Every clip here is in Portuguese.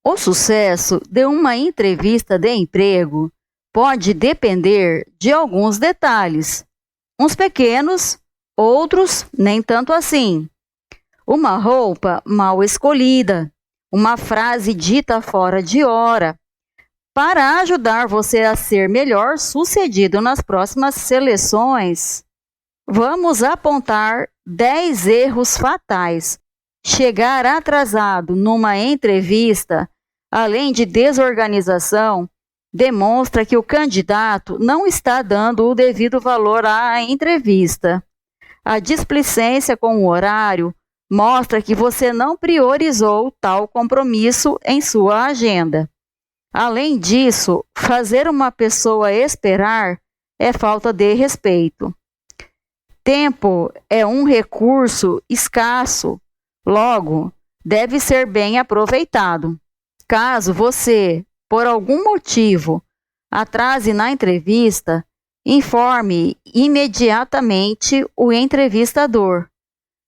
O sucesso de uma entrevista de emprego pode depender de alguns detalhes, uns pequenos, outros nem tanto assim. Uma roupa mal escolhida, uma frase dita fora de hora, para ajudar você a ser melhor sucedido nas próximas seleções. Vamos apontar 10 erros fatais. Chegar atrasado numa entrevista, além de desorganização, demonstra que o candidato não está dando o devido valor à entrevista. A displicência com o horário mostra que você não priorizou tal compromisso em sua agenda. Além disso, fazer uma pessoa esperar é falta de respeito. Tempo é um recurso escasso, logo, deve ser bem aproveitado. Caso você, por algum motivo, atrase na entrevista, informe imediatamente o entrevistador.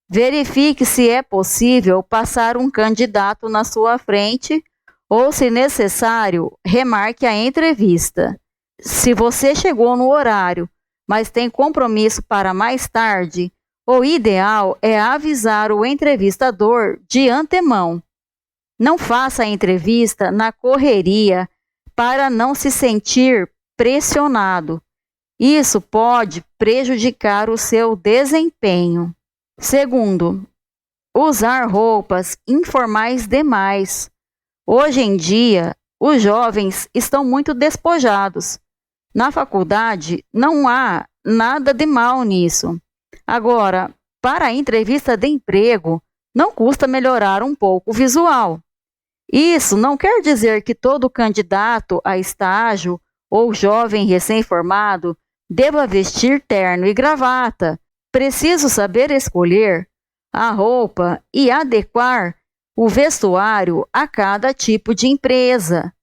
Verifique se é possível passar um candidato na sua frente ou, se necessário, remarque a entrevista. Se você chegou no horário, mas tem compromisso para mais tarde, o ideal é avisar o entrevistador de antemão. Não faça a entrevista na correria para não se sentir pressionado. Isso pode prejudicar o seu desempenho. Segundo, usar roupas informais demais. Hoje em dia, os jovens estão muito despojados. Na faculdade, não há nada de mal nisso. Agora, para a entrevista de emprego, não custa melhorar um pouco o visual. Isso não quer dizer que todo candidato a estágio ou jovem recém-formado deva vestir terno e gravata. Preciso saber escolher a roupa e adequar o vestuário a cada tipo de empresa.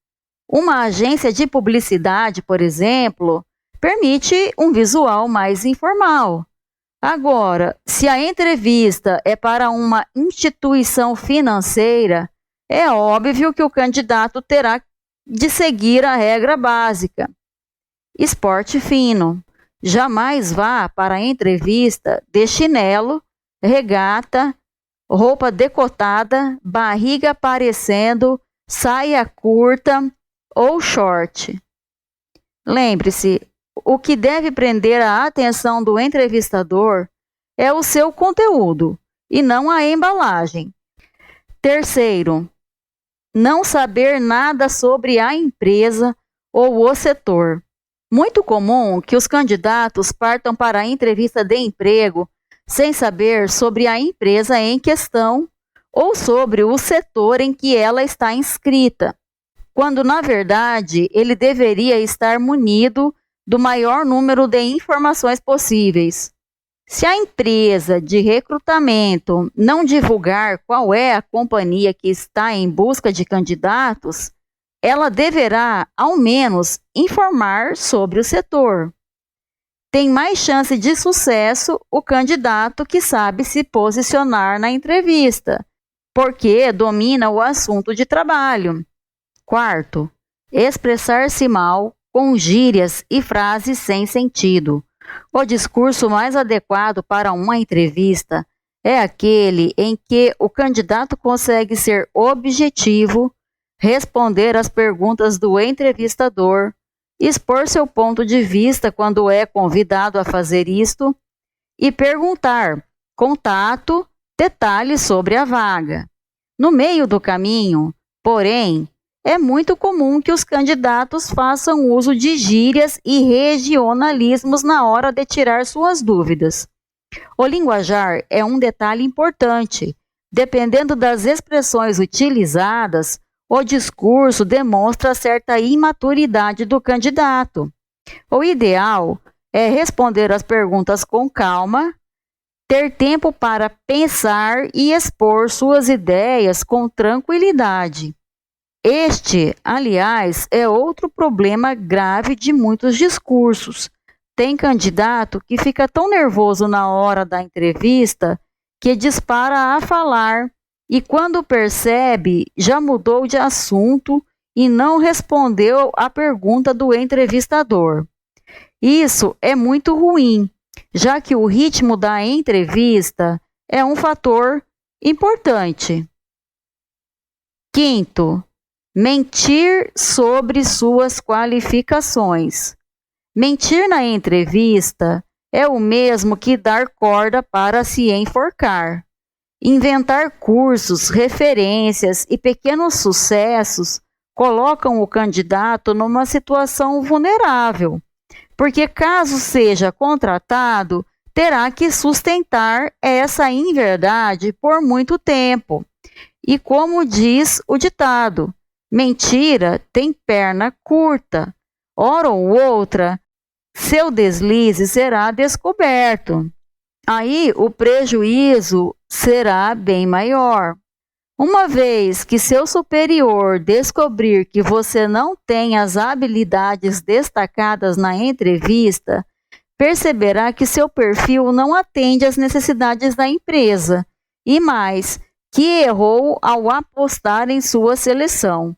Uma agência de publicidade, por exemplo, permite um visual mais informal. Agora, se a entrevista é para uma instituição financeira, é óbvio que o candidato terá de seguir a regra básica. Esporte fino. Jamais vá para a entrevista de chinelo, regata, roupa decotada, barriga aparecendo, saia curta ou short. Lembre-se, o que deve prender a atenção do entrevistador é o seu conteúdo e não a embalagem. Terceiro, não saber nada sobre a empresa ou o setor. Muito comum que os candidatos partam para a entrevista de emprego sem saber sobre a empresa em questão ou sobre o setor em que ela está inscrita, quando na verdade ele deveria estar munido do maior número de informações possíveis. Se a empresa de recrutamento não divulgar qual é a companhia que está em busca de candidatos, ela deverá, ao menos, informar sobre o setor. Tem mais chance de sucesso o candidato que sabe se posicionar na entrevista, porque domina o assunto de trabalho. Quarto, expressar-se mal com gírias e frases sem sentido. O discurso mais adequado para uma entrevista é aquele em que o candidato consegue ser objetivo, responder às perguntas do entrevistador, expor seu ponto de vista quando é convidado a fazer isto e perguntar, com tato, detalhes sobre a vaga. No meio do caminho, porém, é muito comum que os candidatos façam uso de gírias e regionalismos na hora de tirar suas dúvidas. O linguajar é um detalhe importante. Dependendo das expressões utilizadas, o discurso demonstra certa imaturidade do candidato. O ideal é responder às perguntas com calma, ter tempo para pensar e expor suas ideias com tranquilidade. Este, aliás, é outro problema grave de muitos discursos. Tem candidato que fica tão nervoso na hora da entrevista que dispara a falar e quando percebe, já mudou de assunto e não respondeu à pergunta do entrevistador. Isso é muito ruim, já que o ritmo da entrevista é um fator importante. Quinto, mentir sobre suas qualificações. Mentir na entrevista é o mesmo que dar corda para se enforcar. Inventar cursos, referências e pequenos sucessos colocam o candidato numa situação vulnerável, porque caso seja contratado, terá que sustentar essa inverdade por muito tempo. E como diz o ditado, mentira tem perna curta. Hora ou outra, seu deslize será descoberto. Aí o prejuízo será bem maior. Uma vez que seu superior descobrir que você não tem as habilidades destacadas na entrevista, perceberá que seu perfil não atende às necessidades da empresa e mais, que errou ao apostar em sua seleção.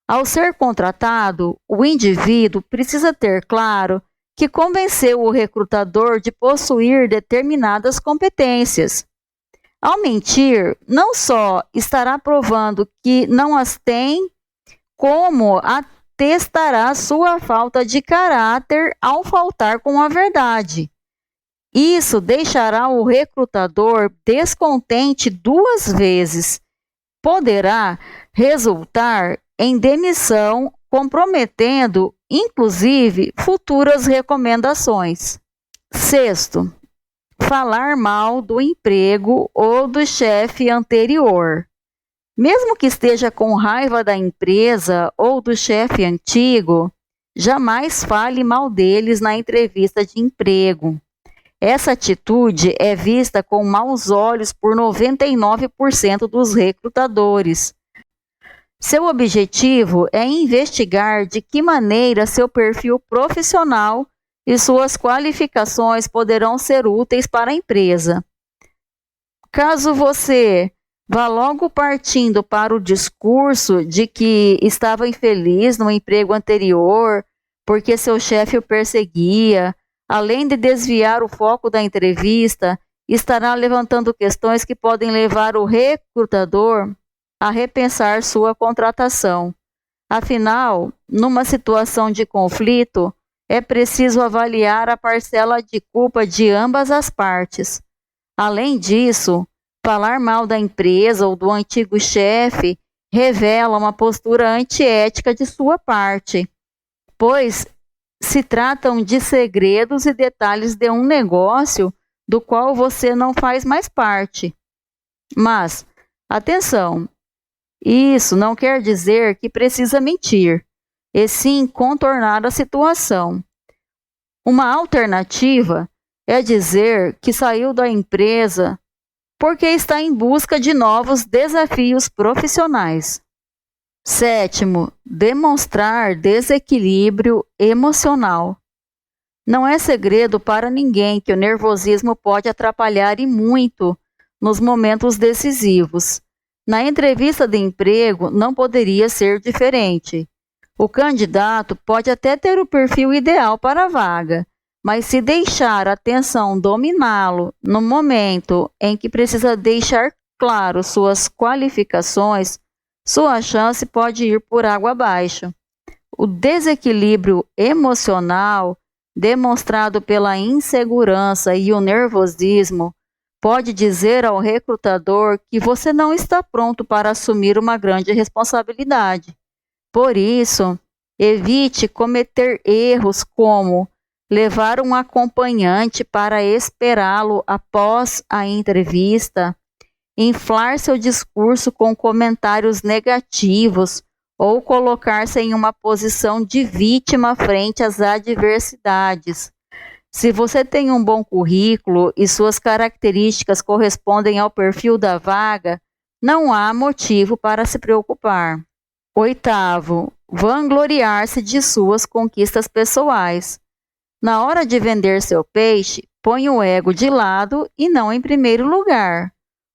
Ao ser contratado, o indivíduo precisa ter claro que convenceu o recrutador de possuir determinadas competências. Ao mentir, não só estará provando que não as tem, como atestará sua falta de caráter ao faltar com a verdade. Isso deixará o recrutador descontente 2 vezes. Poderá resultar em demissão, comprometendo, inclusive, futuras recomendações. Sexto, falar mal do emprego ou do chefe anterior. Mesmo que esteja com raiva da empresa ou do chefe antigo, jamais fale mal deles na entrevista de emprego. Essa atitude é vista com maus olhos por 99% dos recrutadores. Seu objetivo é investigar de que maneira seu perfil profissional e suas qualificações poderão ser úteis para a empresa. Caso você vá logo partindo para o discurso de que estava infeliz no emprego anterior, porque seu chefe o perseguia, além de desviar o foco da entrevista, estará levantando questões que podem levar o recrutador a repensar sua contratação. Afinal, numa situação de conflito, é preciso avaliar a parcela de culpa de ambas as partes. Além disso, falar mal da empresa ou do antigo chefe revela uma postura antiética de sua parte, pois se tratam de segredos e detalhes de um negócio do qual você não faz mais parte. Mas, atenção, isso não quer dizer que precisa mentir, e sim contornar a situação. Uma alternativa é dizer que saiu da empresa porque está em busca de novos desafios profissionais. Sétimo, demonstrar desequilíbrio emocional. Não é segredo para ninguém que o nervosismo pode atrapalhar e muito nos momentos decisivos. Na entrevista de emprego, não poderia ser diferente. O candidato pode até ter o perfil ideal para a vaga, mas se deixar a tensão dominá-lo no momento em que precisa deixar claro suas qualificações, sua chance pode ir por água abaixo. O desequilíbrio emocional, demonstrado pela insegurança e o nervosismo, pode dizer ao recrutador que você não está pronto para assumir uma grande responsabilidade. Por isso, evite cometer erros como levar um acompanhante para esperá-lo após a entrevista, inflar seu discurso com comentários negativos ou colocar-se em uma posição de vítima frente às adversidades. Se você tem um bom currículo e suas características correspondem ao perfil da vaga, não há motivo para se preocupar. Oitavo, vangloriar-se de suas conquistas pessoais. Na hora de vender seu peixe, põe o ego de lado e não em primeiro lugar.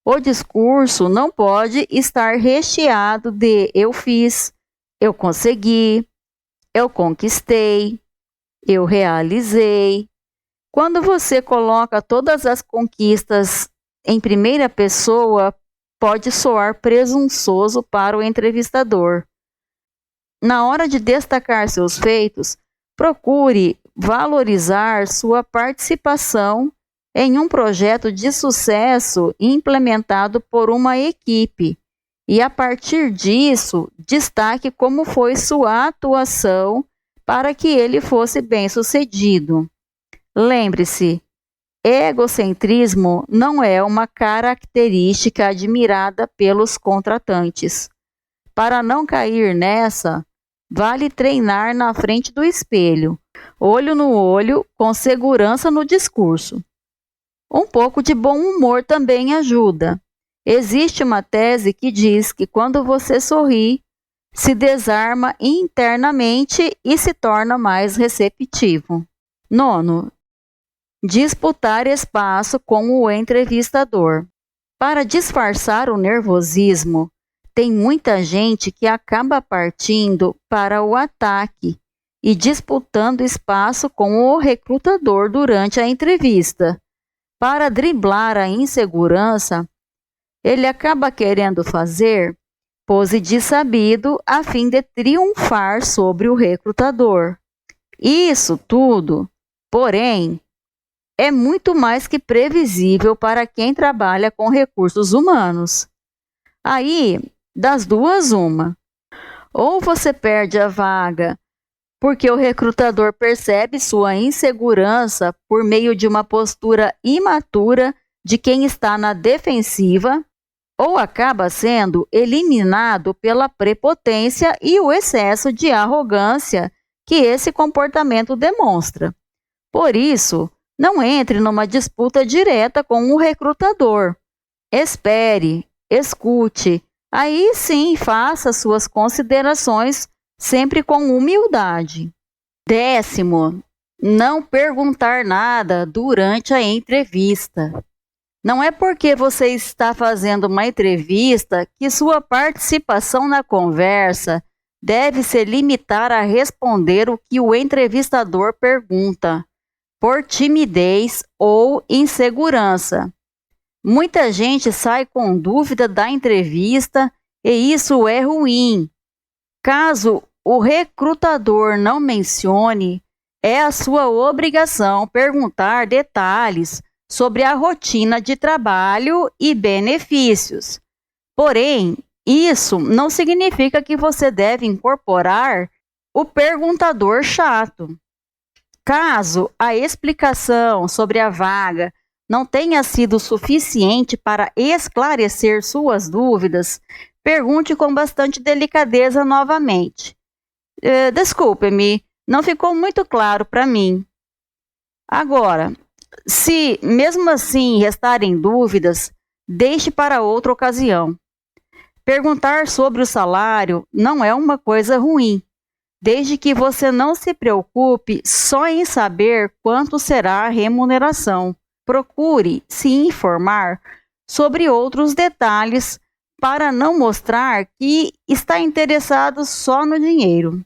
O discurso não pode estar recheado de eu fiz, eu consegui, eu conquistei, eu realizei. Quando você coloca todas as conquistas em primeira pessoa, pode soar presunçoso para o entrevistador. Na hora de destacar seus feitos, procure valorizar sua participação em um projeto de sucesso implementado por uma equipe e, a partir disso, destaque como foi sua atuação para que ele fosse bem-sucedido. Lembre-se, egocentrismo não é uma característica admirada pelos contratantes. Para não cair nessa, vale treinar na frente do espelho, olho no olho, com segurança no discurso. Um pouco de bom humor também ajuda. Existe uma tese que diz que quando você sorri, se desarma internamente e se torna mais receptivo. 9. Disputar espaço com o entrevistador. Para disfarçar o nervosismo, tem muita gente que acaba partindo para o ataque e disputando espaço com o recrutador durante a entrevista. Para driblar a insegurança, ele acaba querendo fazer pose de sabido a fim de triunfar sobre o recrutador. Isso tudo, porém, é muito mais que previsível para quem trabalha com recursos humanos. Aí, das duas, uma. Ou você perde a vaga porque o recrutador percebe sua insegurança por meio de uma postura imatura de quem está na defensiva, ou acaba sendo eliminado pela prepotência e o excesso de arrogância que esse comportamento demonstra. Por isso, não entre numa disputa direta com o recrutador. Espere, escute, aí sim faça suas considerações sempre com humildade. 10º, não perguntar nada durante a entrevista. Não é porque você está fazendo uma entrevista que sua participação na conversa deve se limitar a responder o que o entrevistador pergunta, por timidez ou insegurança. Muita gente sai com dúvida da entrevista e isso é ruim. Caso o recrutador não mencione, é a sua obrigação perguntar detalhes sobre a rotina de trabalho e benefícios. Porém, isso não significa que você deve incorporar o perguntador chato. Caso a explicação sobre a vaga não tenha sido suficiente para esclarecer suas dúvidas, pergunte com bastante delicadeza novamente. Desculpe-me, não ficou muito claro para mim. Agora, se mesmo assim restarem dúvidas, deixe para outra ocasião. Perguntar sobre o salário não é uma coisa ruim, desde que você não se preocupe só em saber quanto será a remuneração. Procure se informar sobre outros detalhes para não mostrar que está interessado só no dinheiro.